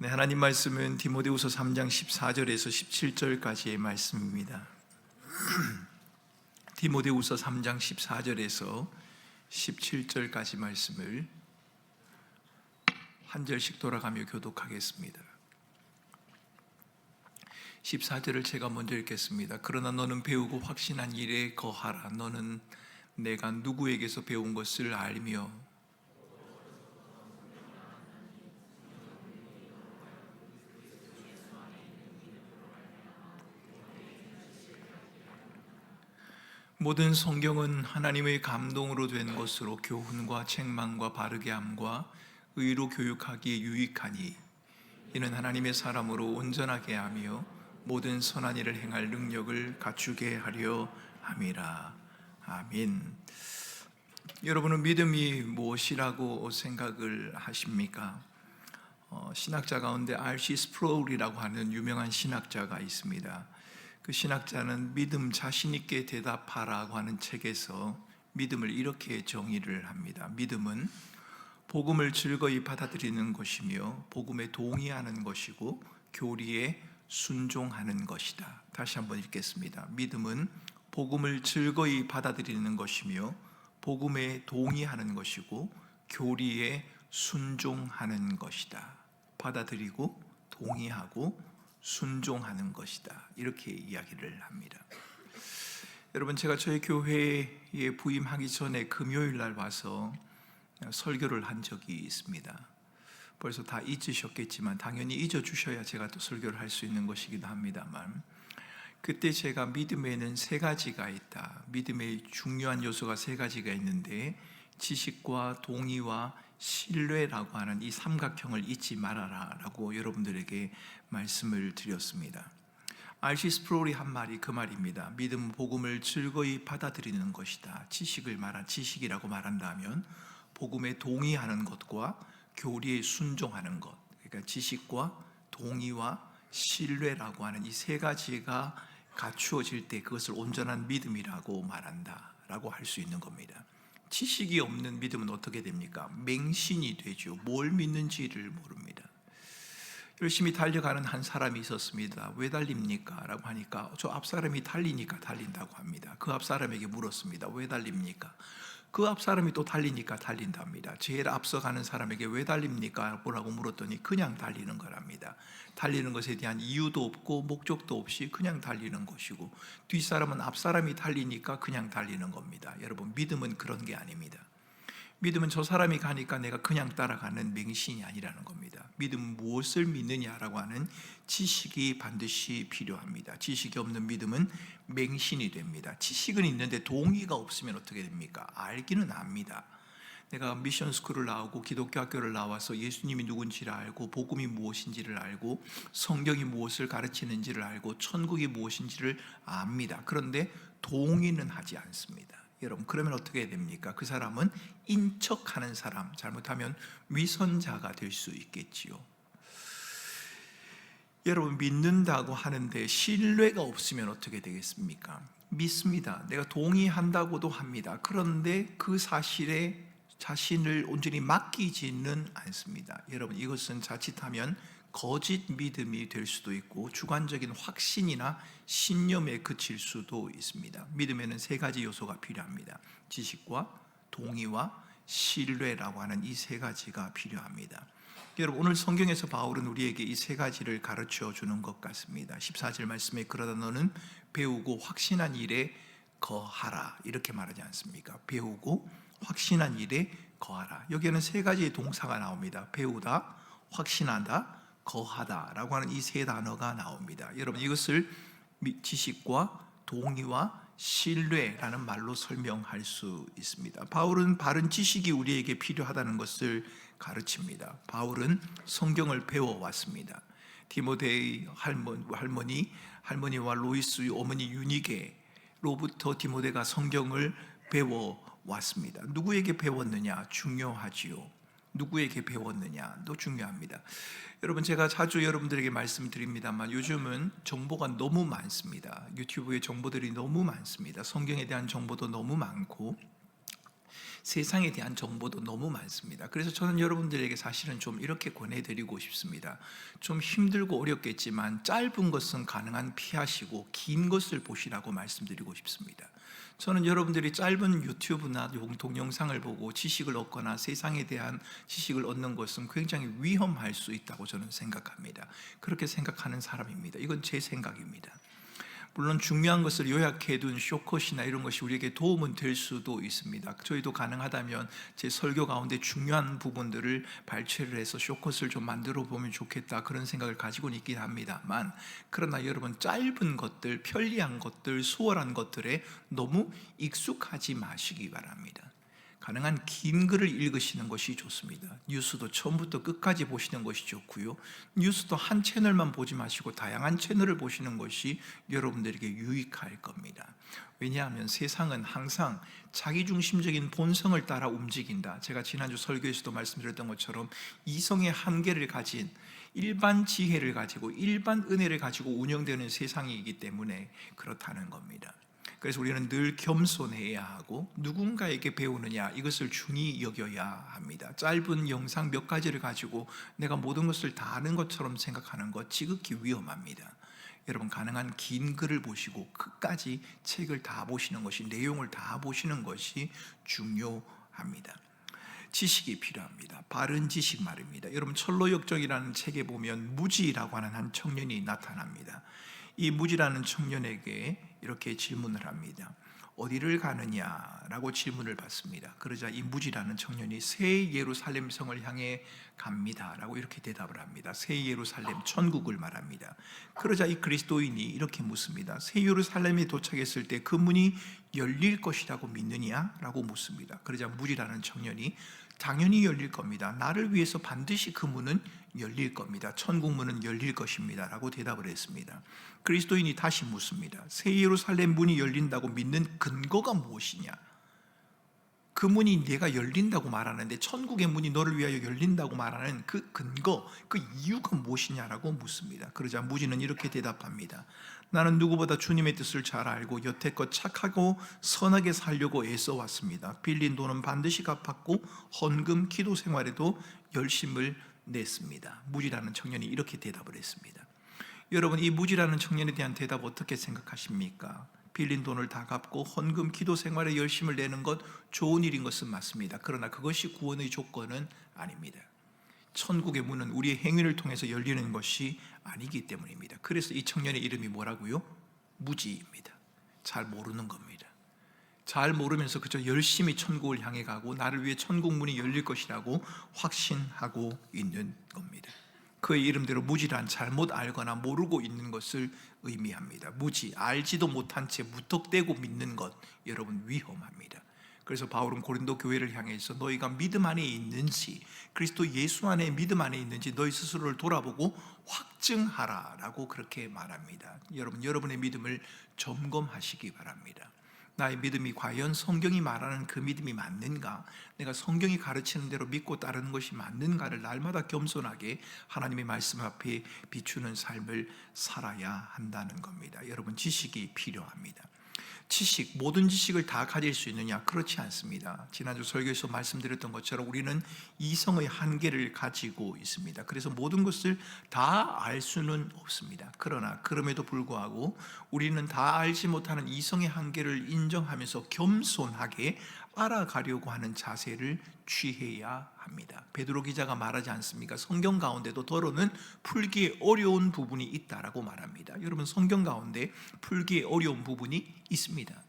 네, 하나님 말씀은 디모데후서 3장 14절에서 17절까지의 말씀입니다. 디모데후서 3장 14절에서 17절까지 말씀을 한 절씩 돌아가며 교독하겠습니다. 14절을 제가 먼저 읽겠습니다. 그러나 너는 배우고 확신한 일에 거하라. 너는 내가 누구에게서 배운 것을 알며 모든 성경은 하나님의 감동으로 된 것으로 교훈과 책망과 바르게 함과 의로 교육하기에 유익하니 이는 하나님의 사람으로 온전하게 하며 모든 선한 일을 행할 능력을 갖추게 하려 함이라. 아멘. 여러분은 믿음이 무엇이라고 생각을 하십니까? 신학자 가운데 R.C. 스프로울이라고 하는 유명한 신학자가 있습니다. 그 신학자는 믿음 자신 있게 대답하라고 하는 책에서 믿음을 이렇게 정의를 합니다. 믿음은 복음을 즐거이 받아들이는 것이며 복음에 동의하는 것이고 교리에 순종하는 것이다. 다시 한번 읽겠습니다. 믿음은 복음을 즐거이 받아들이는 것이며 복음에 동의하는 것이고 교리에 순종하는 것이다. 받아들이고 동의하고 순종하는 것이다. 이렇게 이야기를 합니다. 여러분, 제가 저희 교회에 부임하기 전에 금요일 날 와서 설교를 한 적이 있습니다. 벌써 다 잊으셨겠지만 당연히 잊어주셔야 제가 또 설교를 할 수 있는 것이기도 합니다만, 그때 제가 믿음에는 세 가지가 있다, 믿음의 중요한 요소가 세 가지가 있는데 지식과 동의와 신뢰라고 하는 이 삼각형을 잊지 말아라 라고 여러분들에게 말씀을 드렸습니다. R.C. 스프롤이 한 말이 그 말입니다. 믿음은 복음을 즐거이 받아들이는 것이다. 지식이라고 말한다면 복음에 동의하는 것과 교리에 순종하는 것, 그러니까 지식과 동의와 신뢰라고 하는 이 세 가지가 갖추어질 때 그것을 온전한 믿음이라고 말한다 라고 할 수 있는 겁니다. 지식이 없는 믿음은 어떻게 됩니까? 맹신이 되죠. 뭘 믿는지를 모릅니다. 열심히 달려가는 한 사람이 있었습니다. 왜 달립니까? 라고 하니까 저 앞사람이 달리니까 달린다고 합니다. 그 앞사람에게 물었습니다. 왜 달립니까? 그 앞사람이 또 달리니까 달린답니다. 제일 앞서가는 사람에게 왜 달립니까? 라고 물었더니 그냥 달리는 거랍니다. 달리는 것에 대한 이유도 없고 목적도 없이 그냥 달리는 것이고, 뒷사람은 앞사람이 달리니까 그냥 달리는 겁니다. 여러분, 믿음은 그런 게 아닙니다. 믿음은 저 사람이 가니까 내가 그냥 따라가는 맹신이 아니라는 겁니다. 믿음은 무엇을 믿느냐라고 하는 지식이 반드시 필요합니다. 지식이 없는 믿음은 맹신이 됩니다. 지식은 있는데 동의가 없으면 어떻게 됩니까? 알기는 압니다. 내가 미션 스쿨을 나오고 기독교 학교를 나와서 예수님이 누군지를 알고 복음이 무엇인지를 알고 성경이 무엇을 가르치는지를 알고 천국이 무엇인지를 압니다. 그런데 동의는 하지 않습니다. 여러분, 그러면 어떻게 됩니까? 그 사람은 인척하는 사람, 잘못하면 위선자가 될 수 있겠지요. 여러분, 믿는다고 하는데 신뢰가 없으면 어떻게 되겠습니까? 믿습니다. 내가 동의한다고도 합니다. 그런데 그 사실에 자신을 온전히 맡기지는 않습니다. 여러분, 이것은 자칫하면 거짓 믿음이 될 수도 있고 주관적인 확신이나 신념에 그칠 수도 있습니다. 믿음에는 세 가지 요소가 필요합니다. 지식과 동의와 신뢰라고 하는 이 세 가지가 필요합니다. 여러분, 오늘 성경에서 바울은 우리에게 이 세 가지를 가르쳐 주는 것 같습니다. 14절 말씀에 그러다 너는 배우고 확신한 일에 거하라 이렇게 말하지 않습니까? 배우고 확신한 일에 거하라. 여기에는 세 가지의 동사가 나옵니다. 배우다, 확신하다, 거하다라고 하는 이 세 단어가 나옵니다. 여러분, 이것을 지식과 동의와 신뢰라는 말로 설명할 수 있습니다. 바울은 바른 지식이 우리에게 필요하다는 것을 가르칩니다. 바울은 성경을 배워왔습니다. 디모데의 할머니와 로이스의 어머니 유니게로부터 디모데가 성경을 배워왔습니다. 누구에게 배웠느냐? 중요하지요. 누구에게 배웠느냐도 중요합니다. 여러분, 제가 자주 여러분들에게 말씀드립니다만 요즘은 정보가 너무 많습니다. 유튜브에 정보들이 너무 많습니다. 성경에 대한 정보도 너무 많고 세상에 대한 정보도 너무 많습니다. 그래서 저는 여러분들에게 사실은 좀 이렇게 권해드리고 싶습니다. 좀 힘들고 어렵겠지만 짧은 것은 가능한 피하시고 긴 것을 보시라고 말씀드리고 싶습니다. 저는 여러분들이 짧은 유튜브나 동영상을 보고 지식을 얻거나 세상에 대한 지식을 얻는 것은 굉장히 위험할 수 있다고 저는 생각합니다. 그렇게 생각하는 사람입니다. 이건 제 생각입니다. 물론 중요한 것을 요약해둔 쇼컷이나 이런 것이 우리에게 도움은 될 수도 있습니다. 저희도 가능하다면 제 설교 가운데 중요한 부분들을 발췌를 해서 쇼컷을 좀 만들어 보면 좋겠다, 그런 생각을 가지고는 있긴 합니다만, 그러나 여러분, 짧은 것들, 편리한 것들, 수월한 것들에 너무 익숙하지 마시기 바랍니다. 가능한 긴 글을 읽으시는 것이 좋습니다. 뉴스도 처음부터 끝까지 보시는 것이 좋고요, 뉴스도 한 채널만 보지 마시고 다양한 채널을 보시는 것이 여러분들에게 유익할 겁니다. 왜냐하면 세상은 항상 자기중심적인 본성을 따라 움직인다. 제가 지난주 설교에서도 말씀드렸던 것처럼 이성의 한계를 가진 일반 지혜를 가지고 일반 은혜를 가지고 운영되는 세상이기 때문에 그렇다는 겁니다. 그래서 우리는 늘 겸손해야 하고 누군가에게 배우느냐, 이것을 중히 여겨야 합니다. 짧은 영상 몇 가지를 가지고 내가 모든 것을 다 아는 것처럼 생각하는 것 지극히 위험합니다. 여러분, 가능한 긴 글을 보시고 끝까지 책을 다 보시는 것이, 내용을 다 보시는 것이 중요합니다. 지식이 필요합니다. 바른 지식 말입니다. 여러분, 철로역정이라는 책에 보면 무지라고 하는 한 청년이 나타납니다. 이 무지라는 청년에게 이렇게 질문을 합니다. 어디를 가느냐라고 질문을 받습니다. 그러자 이 무지라는 청년이 새 예루살렘 성을 향해 갑니다라고 이렇게 대답을 합니다. 새 예루살렘, 천국을 말합니다. 그러자 이 그리스도인이 이렇게 묻습니다. 새 예루살렘에 도착했을 때 그 문이 열릴 것이라고 믿느냐라고 묻습니다. 그러자 무지라는 청년이 당연히 열릴 겁니다. 나를 위해서 반드시 그 문은 열릴 겁니다. 천국 문은 열릴 것입니다 라고 대답을 했습니다. 그리스도인이 다시 묻습니다. 새 예루살렘 문이 열린다고 믿는 근거가 무엇이냐? 그 문이 내가 열린다고 말하는데 천국의 문이 너를 위하여 열린다고 말하는 그 근거, 그 이유가 무엇이냐라고 묻습니다. 그러자 무지는 이렇게 대답합니다. 나는 누구보다 주님의 뜻을 잘 알고 여태껏 착하고 선하게 살려고 애써 왔습니다. 빌린 돈은 반드시 갚았고 헌금, 기도 생활에도 열심을 냈습니다. 무지라는 청년이 이렇게 대답을 했습니다. 여러분, 이 무지라는 청년에 대한 대답 어떻게 생각하십니까? 빌린 돈을 다 갚고 헌금, 기도 생활에 열심을 내는 것 좋은 일인 것은 맞습니다. 그러나 그것이 구원의 조건은 아닙니다. 천국의 문은 우리의 행위를 통해서 열리는 것이 아니기 때문입니다. 그래서 이 청년의 이름이 뭐라고요? 무지입니다. 잘 모르는 겁니다. 잘 모르면서 그저 열심히 천국을 향해 가고 나를 위해 천국 문이 열릴 것이라고 확신하고 있는 겁니다. 그의 이름대로 무지란 잘못 알거나 모르고 있는 것을 의미합니다. 무지, 알지도 못한 채 무턱대고 믿는 것, 여러분, 위험합니다. 그래서 바울은 고린도 교회를 향해서 너희가 믿음 안에 있는지, 그리스도 예수 안에 믿음 안에 있는지 너희 스스로를 돌아보고 확증하라 라고 그렇게 말합니다. 여러분의 믿음을 점검하시기 바랍니다. 나의 믿음이 과연 성경이 말하는 그 믿음이 맞는가, 내가 성경이 가르치는 대로 믿고 따르는 것이 맞는가를 날마다 겸손하게 하나님의 말씀 앞에 비추는 삶을 살아야 한다는 겁니다. 여러분, 지식이 필요합니다. 지식, 모든 지식을 다 가질 수 있느냐? 그렇지 않습니다. 지난주 설교에서 말씀드렸던 것처럼 우리는 이성의 한계를 가지고 있습니다. 그래서 모든 것을 다 알 수는 없습니다. 그러나 그럼에도 불구하고 우리는 다 알지 못하는 이성의 한계를 인정하면서 겸손하게 알아가려고 하는 자세를 취해야 합니다. 베드로 기자가 말하지 않습니까? 성경 가운데도 더러는 풀기 어려운 부분이 있다라고 말합니다. 여러분, 성경 가운데 풀기 어려운 부분이 있습니다.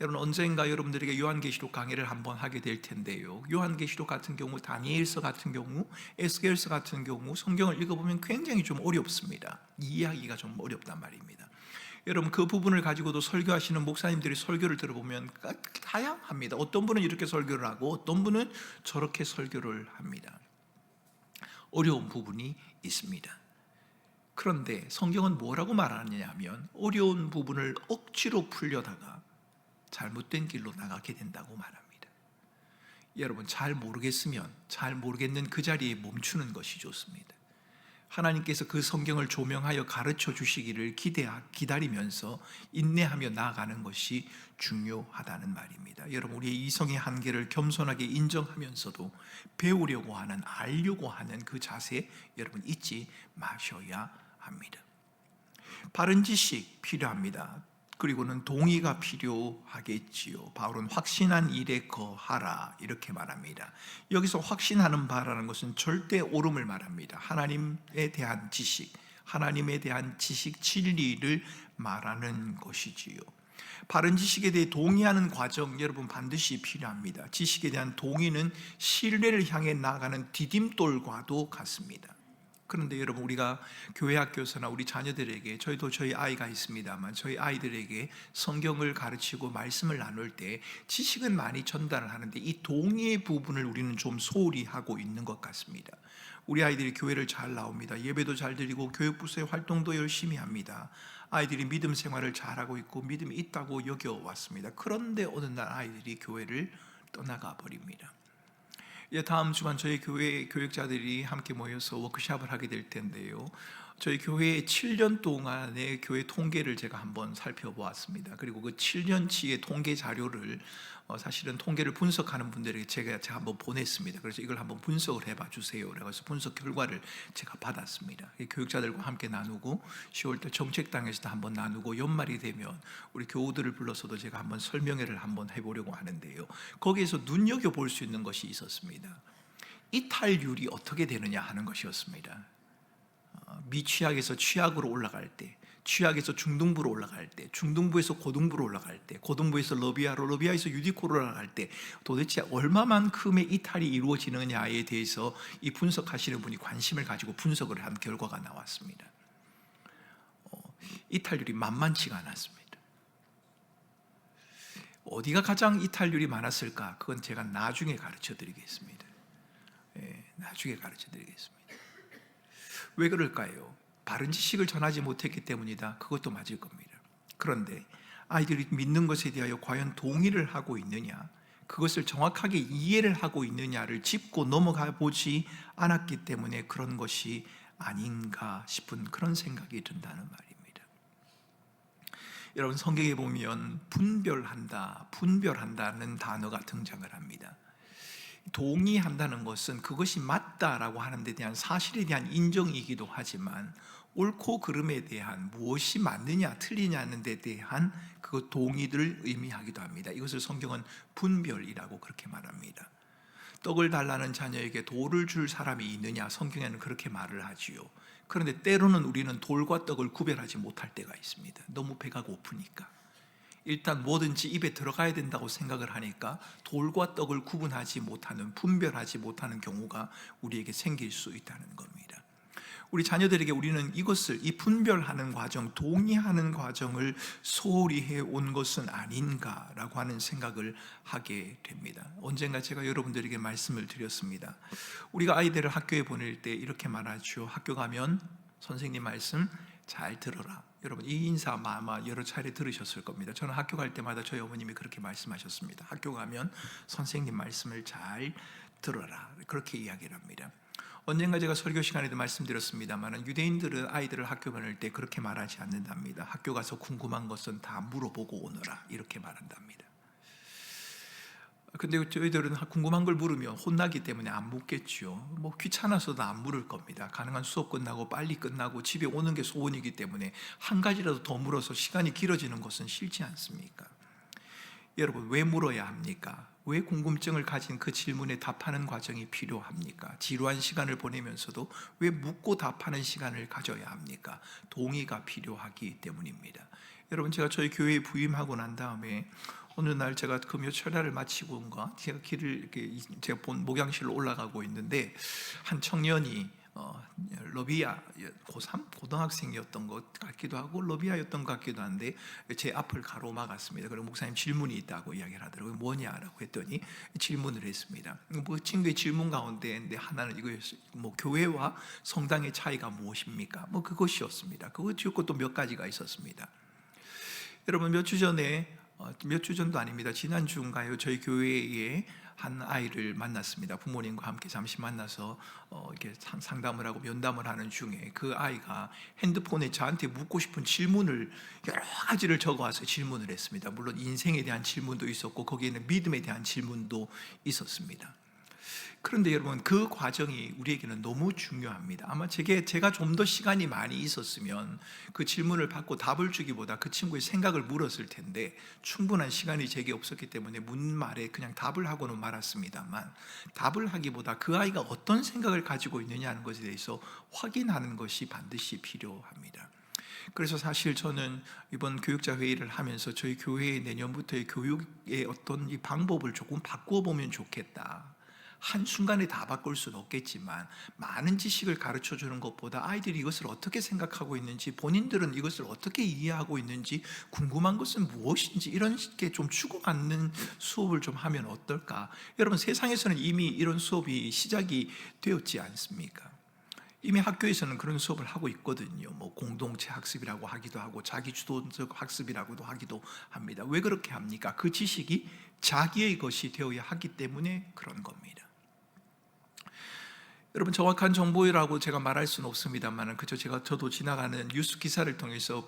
여러분, 언젠가 여러분들에게 요한계시록 강의를 한번 하게 될 텐데요, 요한계시록 같은 경우, 다니엘서 같은 경우, 에스겔서 같은 경우 성경을 읽어보면 굉장히 좀 어렵습니다. 이해하기가 좀 어렵단 말입니다. 여러분, 그 부분을 가지고도 설교하시는 목사님들이 설교를 들어보면 다양합니다. 어떤 분은 이렇게 설교를 하고 어떤 분은 저렇게 설교를 합니다. 어려운 부분이 있습니다. 그런데 성경은 뭐라고 말하느냐 하면 어려운 부분을 억지로 풀려다가 잘못된 길로 나가게 된다고 말합니다. 여러분, 잘 모르겠으면 잘 모르겠는 그 자리에 멈추는 것이 좋습니다. 하나님께서 그 성경을 조명하여 가르쳐 주시기를 기다리면서 인내하며 나아가는 것이 중요하다는 말입니다. 여러분, 우리의 이성의 한계를 겸손하게 인정하면서도 배우려고 하는, 알려고 하는 그 자세 여러분 잊지 마셔야 합니다. 바른 지식 필요합니다. 그리고는 동의가 필요하겠지요. 바울은 확신한 일에 거하라 이렇게 말합니다. 여기서 확신하는 바라는 것은 절대 옳음을 말합니다. 하나님에 대한 지식, 하나님에 대한 지식 진리를 말하는 것이지요. 바른 지식에 대해 동의하는 과정 여러분 반드시 필요합니다. 지식에 대한 동의는 신뢰를 향해 나아가는 디딤돌과도 같습니다. 그런데 여러분, 우리가 교회 학교에서나 우리 자녀들에게, 저희도 저희 아이가 있습니다만 저희 아이들에게 성경을 가르치고 말씀을 나눌 때 지식은 많이 전달을 하는데 이 동의의 부분을 우리는 좀 소홀히 하고 있는 것 같습니다. 우리 아이들이 교회를 잘 나옵니다. 예배도 잘 드리고 교육부서의 활동도 열심히 합니다. 아이들이 믿음 생활을 잘하고 있고 믿음이 있다고 여겨왔습니다. 그런데 어느 날 아이들이 교회를 떠나가 버립니다. 다음 주간 저희 교회 교육자들이 함께 모여서 워크숍을 하게 될 텐데요, 저희 교회의 7년 동안의 교회 통계를 제가 한번 살펴보았습니다. 그리고 그 7년치의 통계 자료를 사실은 통계를 분석하는 분들에게 제가 한번 보냈습니다. 그래서 이걸 한번 분석을 해봐 주세요. 그래서 분석 결과를 제가 받았습니다. 교육자들과 함께 나누고 10월달 정책당에서도 한번 나누고 연말이 되면 우리 교우들을 불러서도 제가 한번 설명회를 한번 해보려고 하는데요, 거기에서 눈여겨볼 수 있는 것이 있었습니다. 이탈률이 어떻게 되느냐 하는 것이었습니다. 미취학에서 취학으로 올라갈 때, 취학에서 중등부로 올라갈 때, 중등부에서 고등부로 올라갈 때, 고등부에서 러비아로, 러비아에서 유디코로 올라갈 때 도대체 얼마만큼의 이탈이 이루어지느냐에 대해서 이 분석하시는 분이 관심을 가지고 분석을 한 결과가 나왔습니다. 이탈률이 만만치가 않았습니다. 어디가 가장 이탈률이 많았을까? 그건 제가 나중에 가르쳐 드리겠습니다. 나중에 가르쳐 드리겠습니다. 왜 그럴까요? 바른 지식을 전하지 못했기 때문이다. 그것도 맞을 겁니다. 그런데 아이들이 믿는 것에 대하여 과연 동의를 하고 있느냐, 그것을 정확하게 이해를 하고 있느냐를 짚고 넘어가 보지 않았기 때문에 그런 것이 아닌가 싶은 그런 생각이 든다는 말입니다. 여러분, 성경에 보면 분별한다는 단어가 등장을 합니다. 동의한다는 것은 그것이 맞다라고 하는 데 대한 사실에 대한 인정이기도 하지만 옳고 그름에 대한 무엇이 맞느냐 틀리냐는 데 대한 그 동의를 의미하기도 합니다. 이것을 성경은 분별이라고 그렇게 말합니다. 떡을 달라는 자녀에게 돌을 줄 사람이 있느냐, 성경에는 그렇게 말을 하지요. 그런데 때로는 우리는 돌과 떡을 구별하지 못할 때가 있습니다. 너무 배가 고프니까 일단 뭐든지 입에 들어가야 된다고 생각을 하니까 돌과 떡을 구분하지 못하는, 분별하지 못하는 경우가 우리에게 생길 수 있다는 겁니다. 우리 자녀들에게 우리는 이것을, 이 분별하는 과정, 동의하는 과정을 소홀히 해온 것은 아닌가라고 하는 생각을 하게 됩니다. 언젠가 제가 여러분들에게 말씀을 드렸습니다. 우리가 아이들을 학교에 보낼 때 이렇게 말하죠. 학교 가면 선생님 말씀 잘 들어라. 여러분, 이 인사 아마 여러 차례 들으셨을 겁니다. 저는 학교 갈 때마다 저희 어머님이 그렇게 말씀하셨습니다. 학교 가면 선생님 말씀을 잘 들어라, 그렇게 이야기를 합니다. 언젠가 제가 설교 시간에도 말씀드렸습니다만 유대인들은 아이들을 학교 보낼 때 그렇게 말하지 않는답니다. 학교 가서 궁금한 것은 다 물어보고 오너라, 이렇게 말한답니다. 근데 저희들은 궁금한 걸 물으면 혼나기 때문에 안 묻겠죠. 뭐 귀찮아서도 안 물을 겁니다. 가능한 수업 끝나고 빨리 끝나고 집에 오는 게 소원이기 때문에 한 가지라도 더 물어서 시간이 길어지는 것은 싫지 않습니까? 여러분, 왜 물어야 합니까? 왜 궁금증을 가진 그 질문에 답하는 과정이 필요합니까? 지루한 시간을 보내면서도 왜 묻고 답하는 시간을 가져야 합니까? 동의가 필요하기 때문입니다. 여러분, 제가 저희 교회에 부임하고 난 다음에 어느 날 제가 금요 철야를 마치고인가 제가 제가 본 목양실로 올라가고 있는데 한 청년이 러비아 고3 고등학생이었던 것 같기도 하고 러비아였던 것 같기도 한데 제 앞을 가로막았습니다. 그리고 목사님 질문이 있다고 이야기를 하더라고요. 뭐냐라고 했더니 질문을 했습니다. 뭐 친구의 질문 가운데 하나는 이거였어요. 뭐 교회와 성당의 차이가 무엇입니까? 뭐 그것이었습니다. 그것 지었고 또 몇 가지가 있었습니다. 여러분, 몇 주 전도 아닙니다. 지난주인가요? 저희 교회에 한 아이를 만났습니다. 부모님과 함께 잠시 만나서 이렇게 상담을 하고 면담을 하는 중에 그 아이가 핸드폰에 저한테 묻고 싶은 질문을 여러 가지를 적어와서 질문을 했습니다. 물론 인생에 대한 질문도 있었고 거기에는 믿음에 대한 질문도 있었습니다. 그런데 여러분, 그 과정이 우리에게는 너무 중요합니다. 아마 제가 좀 더 시간이 많이 있었으면 그 질문을 받고 답을 주기보다 그 친구의 생각을 물었을 텐데, 충분한 시간이 제게 없었기 때문에 묻는 말에 그냥 답을 하고는 말았습니다만, 답을 하기보다 그 아이가 어떤 생각을 가지고 있느냐 하는 것에 대해서 확인하는 것이 반드시 필요합니다. 그래서 사실 저는 이번 교육자 회의를 하면서 저희 교회의 내년부터의 교육의 어떤 이 방법을 조금 바꾸어 보면 좋겠다. 한순간에 다 바꿀 수는 없겠지만 많은 지식을 가르쳐 주는 것보다 아이들이 이것을 어떻게 생각하고 있는지, 본인들은 이것을 어떻게 이해하고 있는지, 궁금한 것은 무엇인지, 이런 게 좀 주고받는 수업을 좀 하면 어떨까? 여러분, 세상에서는 이미 이런 수업이 시작이 되었지 않습니까? 이미 학교에서는 그런 수업을 하고 있거든요. 뭐 공동체 학습이라고 하기도 하고 자기 주도적 학습이라고도 하기도 합니다. 왜 그렇게 합니까? 그 지식이 자기의 것이 되어야 하기 때문에 그런 겁니다. 여러분, 정확한 정보라고 제가 말할 수는 없습니다만은, 그저 저도 지나가는 뉴스 기사를 통해서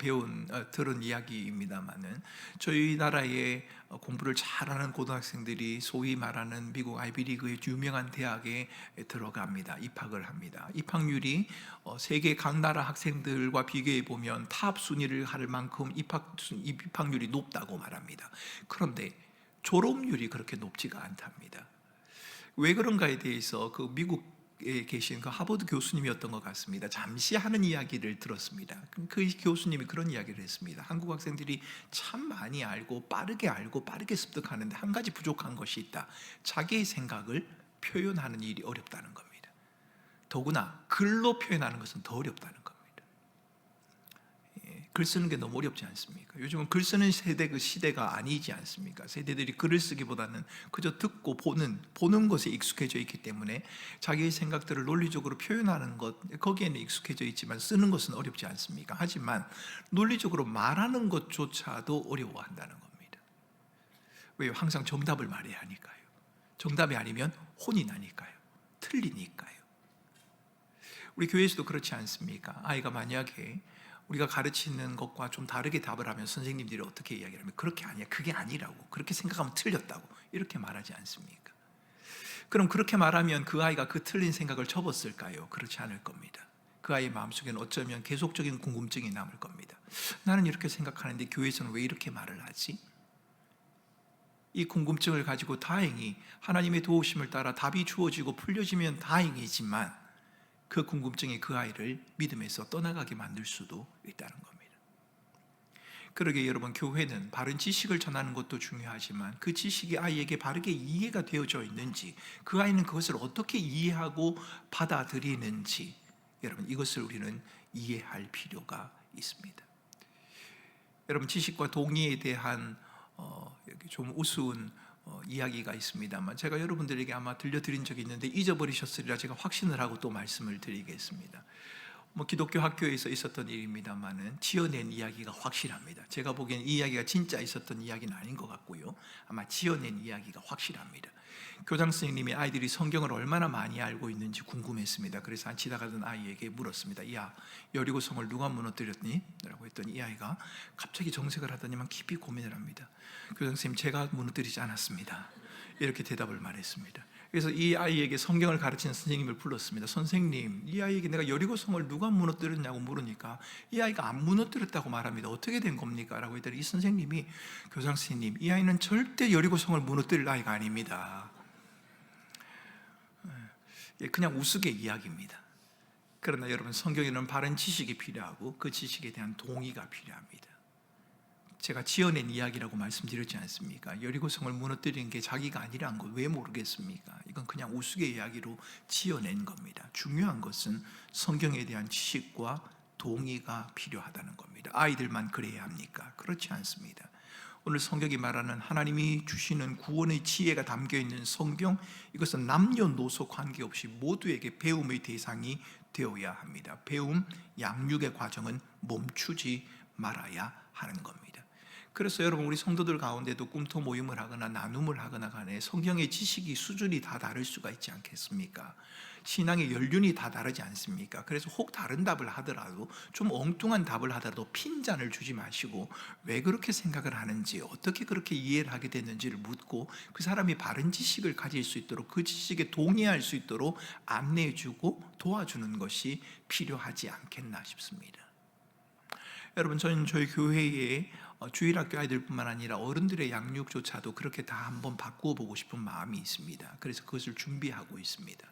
들은 이야기입니다만은, 저희 나라의 공부를 잘하는 고등학생들이 소위 말하는 미국 아이비리그의 유명한 대학에 들어갑니다. 입학을 합니다. 입학률이 세계 각 나라 학생들과 비교해 보면 탑 순위를 할 만큼 입학률이 높다고 말합니다. 그런데 졸업률이 그렇게 높지가 않답니다. 왜 그런가에 대해서 그 미국에 계신 그 하버드 교수님이었던 것 같습니다. 잠시 하는 이야기를 들었습니다. 그 교수님이 그런 이야기를 했습니다. 한국 학생들이 참 많이 알고 빠르게 습득하는데 한 가지 부족한 것이 있다. 자기의 생각을 표현하는 일이 어렵다는 겁니다. 더구나 글로 표현하는 것은 더 어렵다는 겁니다. 글 쓰는 게 너무 어렵지 않습니까? 요즘은 글 쓰는 그 시대가 아니지 않습니까? 세대들이 글을 쓰기보다는 그저 듣고 보는 것에 익숙해져 있기 때문에 자기의 생각들을 논리적으로 표현하는 것, 거기에는 익숙해져 있지만 쓰는 것은 어렵지 않습니까? 하지만 논리적으로 말하는 것조차도 어려워한다는 겁니다. 왜요? 항상 정답을 말해야 하니까요. 정답이 아니면 혼이 나니까요. 틀리니까요. 우리 교회에서도 그렇지 않습니까? 아이가 만약에 우리가 가르치는 것과 좀 다르게 답을 하면 선생님들이 어떻게 이야기를 하면, 그렇게 아니야, 그게 아니라고, 그렇게 생각하면 틀렸다고, 이렇게 말하지 않습니까? 그럼 그렇게 말하면 그 아이가 그 틀린 생각을 접었을까요? 그렇지 않을 겁니다. 그 아이의 마음속에는 어쩌면 계속적인 궁금증이 남을 겁니다. 나는 이렇게 생각하는데 교회에서는 왜 이렇게 말을 하지? 이 궁금증을 가지고 다행히 하나님의 도우심을 따라 답이 주어지고 풀려지면 다행이지만, 그 궁금증이 그 아이를 믿음에서 떠나가게 만들 수도 있다는 겁니다. 그러게 여러분, 교회는 바른 지식을 전하는 것도 중요하지만 그 지식이 아이에게 바르게 이해가 되어져 있는지, 그 아이는 그것을 어떻게 이해하고 받아들이는지, 여러분, 이것을 우리는 이해할 필요가 있습니다. 여러분, 지식과 동의에 대한 좀 우스운 이야기가 있습니다만, 제가 여러분들에게 아마 들려드린 적이 있는데 잊어버리셨으리라 제가 확신을 하고 또 말씀을 드리겠습니다. 기독교 학교에서 있었던 일입니다만은 지어낸 이야기가 확실합니다. 제가 보기엔 이 이야기가 진짜 있었던 이야기는 아닌 것 같고요, 아마 지어낸 이야기가 확실합니다. 교장 선생님이 아이들이 성경을 얼마나 많이 알고 있는지 궁금했습니다. 그래서 지나가던 아이에게 물었습니다. 야, 여리고성을 누가 무너뜨렸니? 라고 했더니 이 아이가 갑자기 정색을 하더니만 깊이 고민을 합니다. 교장 선생님, 제가 무너뜨리지 않았습니다. 이렇게 대답을 말했습니다. 그래서 이 아이에게 성경을 가르치는 선생님을 불렀습니다. 선생님, 이 아이에게 내가 여리고성을 누가 무너뜨렸냐고 물으니까 이 아이가 안 무너뜨렸다고 말합니다. 어떻게 된 겁니까? 라고 했더니 이 선생님이, 교장 선생님, 이 아이는 절대 여리고성을 무너뜨릴 아이가 아닙니다. 그냥 우스개 이야기입니다. 그러나 여러분, 성경에는 바른 지식이 필요하고 그 지식에 대한 동의가 필요합니다. 제가 지어낸 이야기라고 말씀드렸지 않습니까? 여리고성을 무너뜨리는 게 자기가 아니라는 걸 왜 모르겠습니까? 이건 그냥 우스개 이야기로 지어낸 겁니다. 중요한 것은 성경에 대한 지식과 동의가 필요하다는 겁니다. 아이들만 그래야 합니까? 그렇지 않습니다. 오늘 성경이 말하는 하나님이 주시는 구원의 지혜가 담겨있는 성경, 이것은 남녀노소 관계없이 모두에게 배움의 대상이 되어야 합니다. 배움, 양육의 과정은 멈추지 말아야 하는 겁니다. 그래서 여러분, 우리 성도들 가운데도 꿈토 모임을 하거나 나눔을 하거나 간에 성경의 지식이 수준이 다 다를 수가 있지 않겠습니까? 신앙의 연륜이 다 다르지 않습니까? 그래서 혹 다른 답을 하더라도, 좀 엉뚱한 답을 하더라도 핀잔을 주지 마시고 왜 그렇게 생각을 하는지, 어떻게 그렇게 이해를 하게 됐는지를 묻고 그 사람이 바른 지식을 가질 수 있도록, 그 지식에 동의할 수 있도록 안내해주고 도와주는 것이 필요하지 않겠나 싶습니다. 여러분, 저는 저희 교회에 주일학교 아이들뿐만 아니라 어른들의 양육조차도 그렇게 다 한번 바꾸어 보고 싶은 마음이 있습니다. 그래서 그것을 준비하고 있습니다.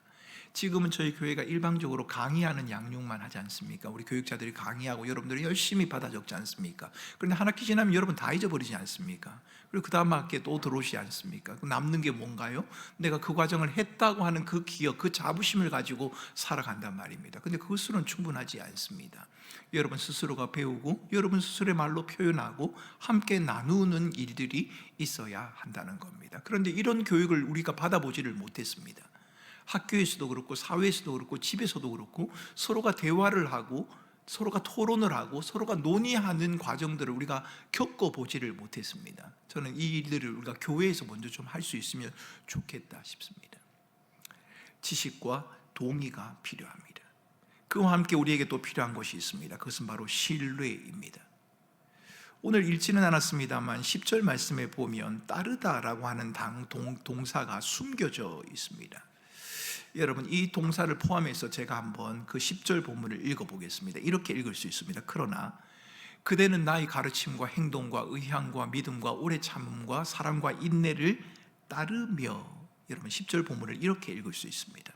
지금은 저희 교회가 일방적으로 강의하는 양육만 하지 않습니까? 우리 교육자들이 강의하고 여러분들이 열심히 받아 적지 않습니까? 그런데 한 학기 지나면 여러분 다 잊어버리지 않습니까? 그리고 그 다음 학기에 또 들어오시지 않습니까? 남는 게 뭔가요? 내가 그 과정을 했다고 하는 그 기억, 그 자부심을 가지고 살아간단 말입니다. 근데 그것으로는 충분하지 않습니다. 여러분 스스로가 배우고 여러분 스스로의 말로 표현하고 함께 나누는 일들이 있어야 한다는 겁니다. 그런데 이런 교육을 우리가 받아보지를 못했습니다. 학교에서도 그렇고 사회에서도 그렇고 집에서도 그렇고 서로가 대화를 하고 서로가 토론을 하고 서로가 논의하는 과정들을 우리가 겪어보지를 못했습니다. 저는 이 일들을 우리가 교회에서 먼저 좀 할 수 있으면 좋겠다 싶습니다. 지식과 동의가 필요합니다. 그와 함께 우리에게 또 필요한 것이 있습니다. 그것은 바로 신뢰입니다. 오늘 읽지는 않았습니다만 10절 말씀에 보면 따르다라고 하는 동사가 숨겨져 있습니다. 여러분, 이 동사를 포함해서 제가 한번 그 10절 본문을 읽어보겠습니다. 이렇게 읽을 수 있습니다. 그러나 그대는 나의 가르침과 행동과 의향과 믿음과 오래 참음과 사랑과 인내를 따르며, 여러분 10절 본문을 이렇게 읽을 수 있습니다.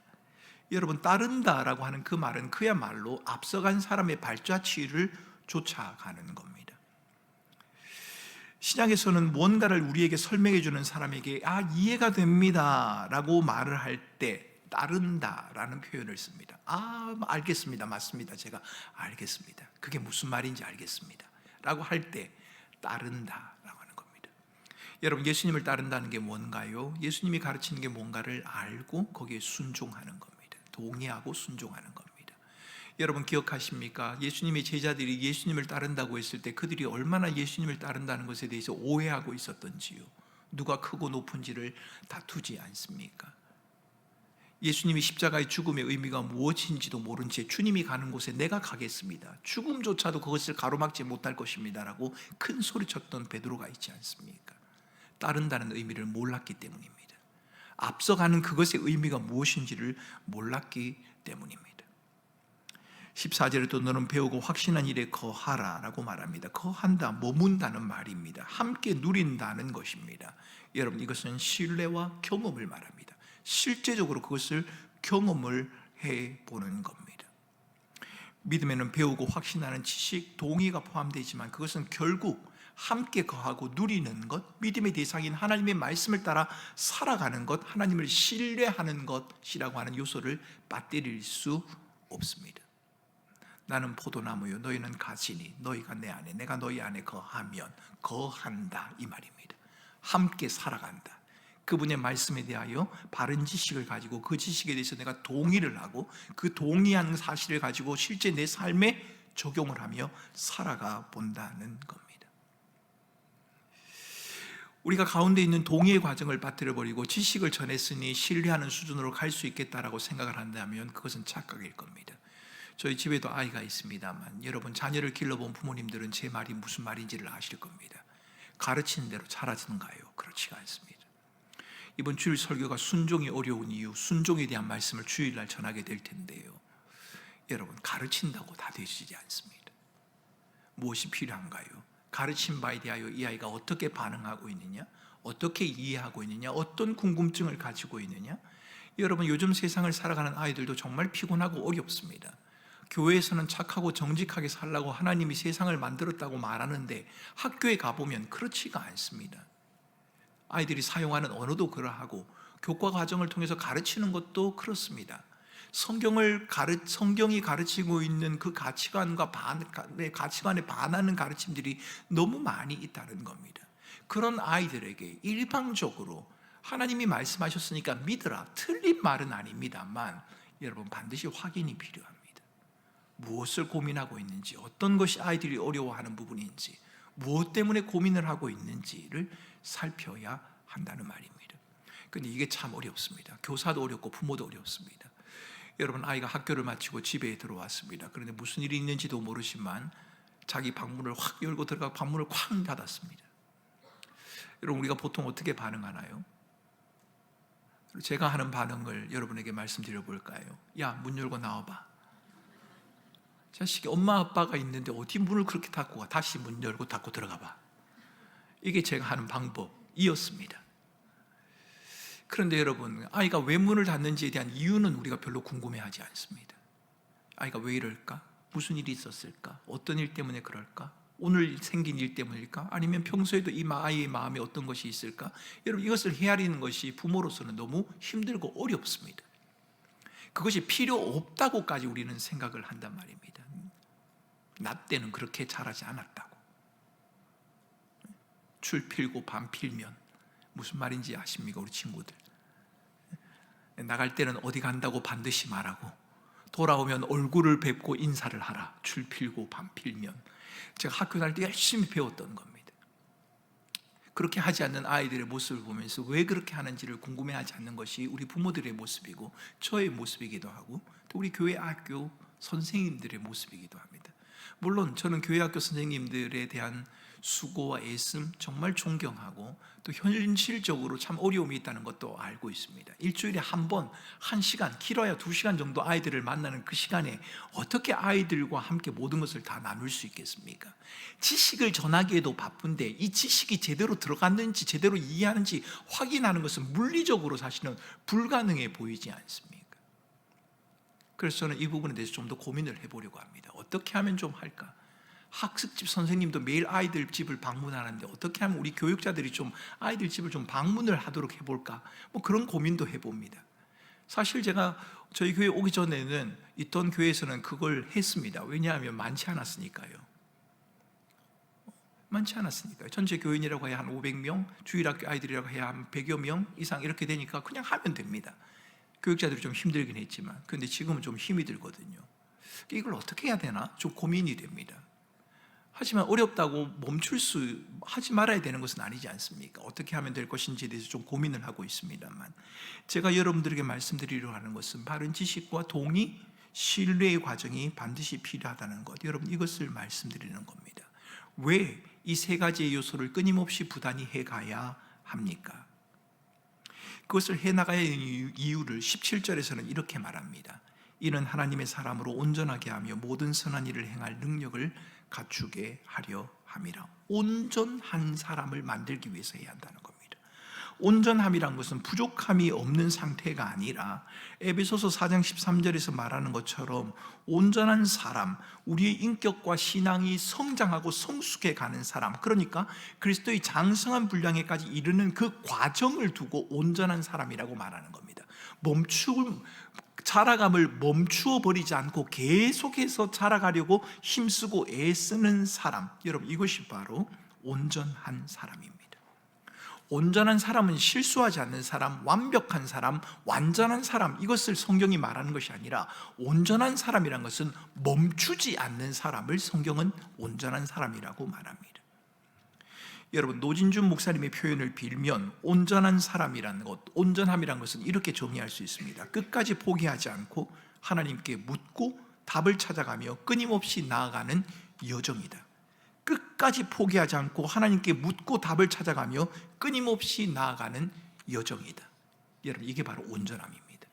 여러분, 따른다라고 하는 그 말은 그야말로 앞서간 사람의 발자취를 쫓아가는 겁니다. 신약에서는 뭔가를 우리에게 설명해 주는 사람에게 이해가 됩니다 라고 말을 할 때 따른다라는 표현을 씁니다. 알겠습니다. 맞습니다. 제가 알겠습니다. 그게 무슨 말인지 알겠습니다 라고 할 때 따른다라고 하는 겁니다. 여러분, 예수님을 따른다는 게 뭔가요? 예수님이 가르치는 게 뭔가를 알고 거기에 순종하는 겁니다. 동의하고 순종하는 겁니다. 여러분 기억하십니까? 예수님의 제자들이 예수님을 따른다고 했을 때 그들이 얼마나 예수님을 따른다는 것에 대해서 오해하고 있었던지요. 누가 크고 높은지를 다투지 않습니까? 예수님이 십자가의 죽음의 의미가 무엇인지도 모른 채 주님이 가는 곳에 내가 가겠습니다, 죽음조차도 그것을 가로막지 못할 것입니다 라고 큰 소리쳤던 베드로가 있지 않습니까? 따른다는 의미를 몰랐기 때문입니다. 앞서가는 그것의 의미가 무엇인지를 몰랐기 때문입니다. 14절에도 너는 배우고 확신한 일에 거하라 라고 말합니다. 거한다, 머문다는 말입니다. 함께 누린다는 것입니다. 여러분, 이것은 신뢰와 경험을 말합니다. 실제적으로 그것을 경험을 해보는 겁니다. 믿음에는 배우고 확신하는 지식, 동의가 포함되지만 그것은 결국 함께 거하고 누리는 것, 믿음의 대상인 하나님의 말씀을 따라 살아가는 것, 하나님을 신뢰하는 것이라고 하는 요소를 빠뜨릴 수 없습니다. 나는 포도나무요 너희는 가지니 너희가 내 안에 내가 너희 안에 거하면, 거한다 이 말입니다. 함께 살아간다. 그분의 말씀에 대하여 바른 지식을 가지고 그 지식에 대해서 내가 동의를 하고 그 동의하는 사실을 가지고 실제 내 삶에 적용을 하며 살아가 본다는 겁니다. 우리가 가운데 있는 동의의 과정을 빠뜨려버리고 지식을 전했으니 신뢰하는 수준으로 갈 수 있겠다라고 생각을 한다면 그것은 착각일 겁니다. 저희 집에도 아이가 있습니다만 여러분, 자녀를 길러본 부모님들은 제 말이 무슨 말인지를 아실 겁니다. 가르치는 대로 잘하는가요? 그렇지가 않습니다. 이번 주일 설교가 순종이 어려운 이유, 순종에 대한 말씀을 주일날 전하게 될 텐데요, 여러분, 가르친다고 다 되시지 않습니다. 무엇이 필요한가요? 가르친 바에 대하여 이 아이가 어떻게 반응하고 있느냐, 어떻게 이해하고 있느냐, 어떤 궁금증을 가지고 있느냐. 여러분, 요즘 세상을 살아가는 아이들도 정말 피곤하고 어렵습니다. 교회에서는 착하고 정직하게 살라고 하나님이 세상을 만들었다고 말하는데 학교에 가보면 그렇지가 않습니다. 아이들이 사용하는 언어도 그러하고 교과 과정을 통해서 가르치는 것도 그렇습니다. 성경이 가르치고 있는 그 가치관에 반하는 가르침들이 너무 많이 있다는 겁니다. 그런 아이들에게 일방적으로 하나님이 말씀하셨으니까 믿으라, 틀린 말은 아닙니다만 여러분, 반드시 확인이 필요합니다. 무엇을 고민하고 있는지, 어떤 것이 아이들이 어려워하는 부분인지, 무엇 때문에 고민을 하고 있는지를 살펴야 한다는 말입니다. 근데 이게 참 어렵습니다. 교사도 어렵고 부모도 어렵습니다. 여러분, 아이가 학교를 마치고 집에 들어왔습니다. 그런데 무슨 일이 있는지도 모르지만 자기 방문을 확 열고 들어가고 방문을 쾅 닫았습니다. 여러분, 우리가 보통 어떻게 반응하나요? 제가 하는 반응을 여러분에게 말씀드려 볼까요? 야, 문 열고 나와봐. 자식이 엄마 아빠가 있는데 어디 문을 그렇게 닫고 가? 다시 문 열고 닫고 들어가 봐. 이게 제가 하는 방법이었습니다. 그런데 여러분, 아이가 왜 문을 닫는지에 대한 이유는 우리가 별로 궁금해하지 않습니다. 아이가 왜 이럴까? 무슨 일이 있었을까? 어떤 일 때문에 그럴까? 오늘 생긴 일 때문일까? 아니면 평소에도 이 아이의 마음에 어떤 것이 있을까? 여러분, 이것을 헤아리는 것이 부모로서는 너무 힘들고 어렵습니다. 그것이 필요 없다고까지 우리는 생각을 한단 말입니다. 나 때는 그렇게 잘하지 않았다고. 출 필고 밤 필면 무슨 말인지 아십니까, 우리 친구들? 나갈 때는 어디 간다고 반드시 말하고 돌아오면 얼굴을 뵙고 인사를 하라. 출 필고 밤 필면. 제가 학교 다닐 때 열심히 배웠던 겁니다. 그렇게 하지 않는 아이들의 모습을 보면서 왜 그렇게 하는지를 궁금해하지 않는 것이 우리 부모들의 모습이고 저의 모습이기도 하고 또 우리 교회 학교 선생님들의 모습이기도 합니다. 물론 저는 교회 학교 선생님들에 대한 수고와 애씀 정말 존경하고 또 현실적으로 참 어려움이 있다는 것도 알고 있습니다. 일주일에 한 번, 1시간, 길어야 2시간 정도 아이들을 만나는 그 시간에 어떻게 아이들과 함께 모든 것을 다 나눌 수 있겠습니까? 지식을 전하기에도 바쁜데 이 지식이 제대로 들어갔는지 제대로 이해하는지 확인하는 것은 물리적으로 사실은 불가능해 보이지 않습니까? 그래서 저는 이 부분에 대해서 좀 더 고민을 해보려고 합니다. 어떻게 하면 좀 할까? 학습집 선생님도 매일 아이들 집을 방문하는데 어떻게 하면 우리 교육자들이 좀 아이들 집을 좀 방문을 하도록 해볼까? 뭐 그런 고민도 해봅니다. 사실 제가 저희 교회 오기 전에는 있던 교회에서는 그걸 했습니다. 왜냐하면 많지 않았으니까요. 전체 교인이라고 해야 한 500명, 주일학교 아이들이라고 해야 한 100여 명 이상 이렇게 되니까 그냥 하면 됩니다. 교육자들이 좀 힘들긴 했지만, 그런데 지금은 좀 힘이 들거든요. 이걸 어떻게 해야 되나? 좀 고민이 됩니다. 하지만 어렵다고 하지 말아야 되는 것은 아니지 않습니까? 어떻게 하면 될 것인지에 대해서 좀 고민을 하고 있습니다만, 제가 여러분들에게 말씀드리려고 하는 것은 바른 지식과 동의, 신뢰의 과정이 반드시 필요하다는 것, 여러분 이것을 말씀드리는 겁니다. 왜 이 세 가지의 요소를 끊임없이 부단히 해가야 합니까? 그것을 해나가야 하는 이유를 17절에서는 이렇게 말합니다. 이는 하나님의 사람으로 온전하게 하며 모든 선한 일을 행할 능력을 갖추게 하려 함이라. 온전한 사람을 만들기 위해서 해야 한다는 겁니다. 온전함이란 것은 부족함이 없는 상태가 아니라 에베소서 4장 13절에서 말하는 것처럼 온전한 사람, 우리의 인격과 신앙이 성장하고 성숙해 가는 사람, 그러니까 그리스도의 장성한 분량에까지 이르는 그 과정을 두고 온전한 사람이라고 말하는 겁니다. 자라감을 멈추어 버리지 않고 계속해서 자라가려고 힘쓰고 애쓰는 사람, 여러분 이것이 바로 온전한 사람입니다. 온전한 사람은 실수하지 않는 사람, 완벽한 사람, 완전한 사람, 이것을 성경이 말하는 것이 아니라 온전한 사람이란 것은 멈추지 않는 사람을 성경은 온전한 사람이라고 말합니다. 여러분, 노진준 목사님의 표현을 빌면 온전한 사람이라는 것, 온전함이라는 것은 이렇게 정의할 수 있습니다. 끝까지 포기하지 않고 하나님께 묻고 답을 찾아가며 끊임없이 나아가는 여정이다. 끝까지 포기하지 않고 하나님께 묻고 답을 찾아가며 끊임없이 나아가는 여정이다. 여러분, 이게 바로 온전함입니다.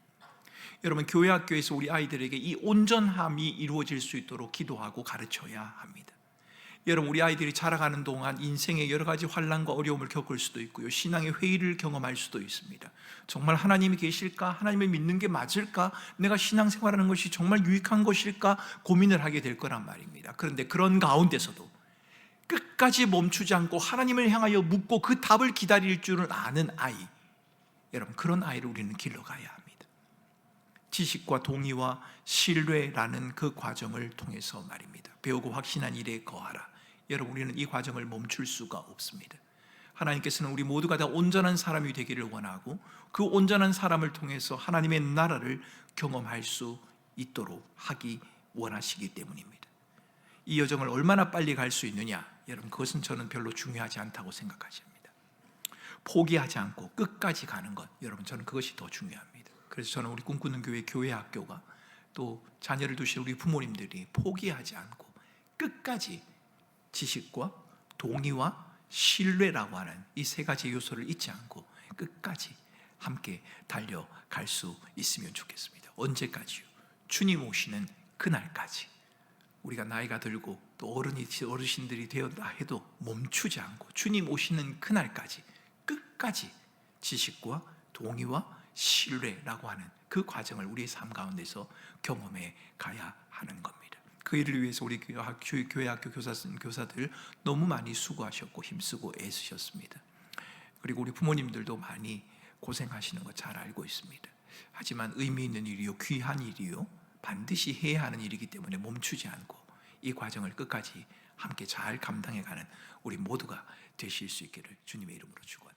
여러분, 교회 학교에서 우리 아이들에게 이 온전함이 이루어질 수 있도록 기도하고 가르쳐야 합니다. 여러분, 우리 아이들이 자라가는 동안 인생의 여러 가지 환난과 어려움을 겪을 수도 있고요, 신앙의 회의를 경험할 수도 있습니다. 정말 하나님이 계실까? 하나님을 믿는 게 맞을까? 내가 신앙생활하는 것이 정말 유익한 것일까? 고민을 하게 될 거란 말입니다. 그런데 그런 가운데서도 끝까지 멈추지 않고 하나님을 향하여 묻고 그 답을 기다릴 줄은 아는 아이, 여러분 그런 아이를 우리는 길러가야 합니다. 지식과 동의와 신뢰라는 그 과정을 통해서 말입니다. 배우고 확신한 일에 거하라. 여러분, 우리는 이 과정을 멈출 수가 없습니다. 하나님께서는 우리 모두가 다 온전한 사람이 되기를 원하고 그 온전한 사람을 통해서 하나님의 나라를 경험할 수 있도록 하기 원하시기 때문입니다. 이 여정을 얼마나 빨리 갈 수 있느냐, 여러분 그것은 저는 별로 중요하지 않다고 생각하십니다. 포기하지 않고 끝까지 가는 것, 여러분 저는 그것이 더 중요합니다. 그래서 저는 우리 꿈꾸는 교회 학교가 또 자녀를 두신 우리 부모님들이 포기하지 않고 끝까지 지식과 동의와 신뢰라고 하는 이 세 가지 요소를 잊지 않고 끝까지 함께 달려갈 수 있으면 좋겠습니다. 언제까지요? 주님 오시는 그날까지. 우리가 나이가 들고 또 어르신들이 되었다 해도 멈추지 않고 주님 오시는 그날까지 끝까지 지식과 동의와 신뢰라고 하는 그 과정을 우리의 삶 가운데서 경험해 가야 하는 겁니다. 그 일을 위해서 우리 교회 학교 교사들 너무 많이 수고하셨고 힘쓰고 애쓰셨습니다. 그리고 우리 부모님들도 많이 고생하시는 거 잘 알고 있습니다. 하지만 의미 있는 일이요, 귀한 일이요, 반드시 해야 하는 일이기 때문에 멈추지 않고 이 과정을 끝까지 함께 잘 감당해가는 우리 모두가 되실 수 있기를 주님의 이름으로 축원합니다.